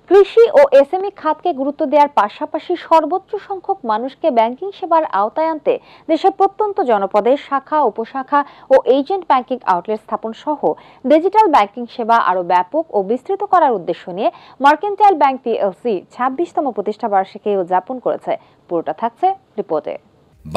কৃষি ও এসএমই খাতকে গুরুত্ব দেওয়ার পাশাপাশি সর্বোচ্চ সংখ্যক মানুষকে ব্যাংকিং সেবার আওতায় আনতে দেশের প্রত্যন্ত জনপদে শাখা, উপশাখা ও এজেন্ট ব্যাংকিং আউটলেট স্থাপন সহ ডিজিটাল ব্যাংকিং সেবা আরও ব্যাপক ও বিস্তৃত করার উদ্দেশ্য নিয়ে মার্কেন্টাইল ব্যাংক পিএলসি 26তম প্রতিষ্ঠা বার্ষিকী উদযাপন করেছে। পুরোটা থাকছে রিপোর্টে।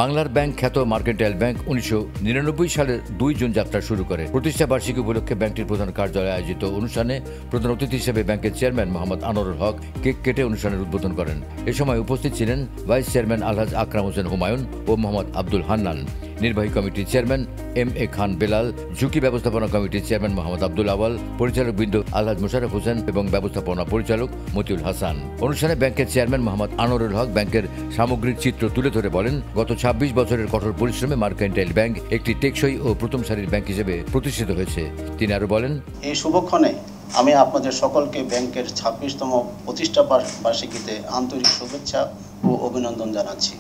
বাংলার ব্যাংক খ্যাত মার্কেন্টাইল ব্যাংক 1999 সালের 2 জুন যাত্রা শুরু করে। প্রতিষ্ঠা বার্ষিকী উপলক্ষে ব্যাংকটির প্রধান কার্যালয়ে আয়োজিত অনুষ্ঠানে প্রধান অতিথি হিসেবে ব্যাংকের চেয়ারম্যান মোহাম্মদ আনোয়ারুল হক কেক কেটে অনুষ্ঠানের উদ্বোধন করেন। এ সময় উপস্থিত ছিলেন ভাইস চেয়ারম্যান আলহাজ আকরাম হোসেন হুমায়ুন ও মোহাম্মদ আব্দুল হান্নান, নির্বাহী কমিটির চেয়ারম্যান এম.এ. খান বেলাল, ঝুঁকি ব্যবস্থাপনা কমিটির চেয়ারম্যান মোহাম্মদ আব্দুল আওয়াল, পরিচালক বৃন্দ আলহাজ মোশাররফ হোসেন এবং ব্যবস্থাপনা পরিচালক মতিউল হাসান। অনুষ্ঠানে ব্যাংকের চেয়ারম্যান মোহাম্মদ আনোয়ারুল হক ব্যাংকের সামগ্রিক চিত্র তুলে ধরে বলেন, গত 26 বছরের কঠোর পরিশ্রমে মার্কেন্টাইল ব্যাংক একটি টেকসই ও প্রথম সারির ব্যাংক হিসেবে প্রতিষ্ঠিত হয়েছে। তিনি আরো বলেন, এই শুভক্ষণে আমি আপনাদের সকলকে ব্যাংকের 26তম প্রতিষ্ঠা বার্ষিকীতে আন্তরিক শুভেচ্ছা ও অভিনন্দন জানাচ্ছি।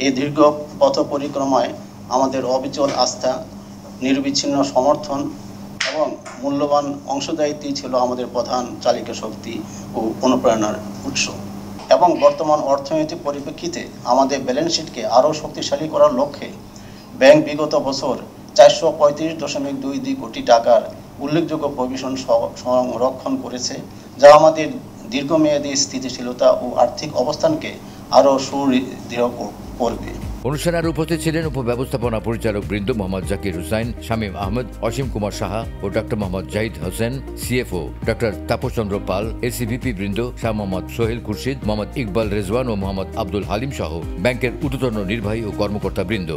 এই দীর্ঘ পথ পরিক্রমায় আমাদের অবিচল আস্থা, নিরবিচ্ছিন্ন সমর্থন এবং মূল্যবান অংশদায়িত্বই ছিল আমাদের প্রধান চালিকা শক্তি ও অনুপ্রেরণার উৎস। এবং বর্তমান অর্থনৈতিক পরিপ্রেক্ষিতে আমাদের ব্যালেন্স শিটকে আরও শক্তিশালী করার লক্ষ্যে ব্যাংক বিগত বছর 435.22 কোটি টাকার উল্লেখযোগ্য প্রভিশন সংরক্ষণ করেছে, যা আমাদের দীর্ঘমেয়াদী স্থিতিশীলতা ও আর্থিক অবস্থানকে আরও সুদৃঢ় করবে। অনুষ্ঠানে আরো উপস্থিত ছিলেন উপব্যবস্থাপনা পরিচালক বৃন্দ মোহাম্মদ জাকির হুসাইন, শামীম আহমদ, অসীম কুমার সাহা ও doctor Mohammad Zahid Hossain, CFO doctor Tapas Chandra Pal, ACVP বৃন্দ শাহ মোহাম্মদ সোহেল খুরশিদ, মোহাম্মদ ইকবাল রেজওয়ান ও মোহাম্মদ আব্দুল হালিম সহ ব্যাংকের ঊর্ধ্বতন নির্বাহী ও কর্মকর্তা বৃন্দ।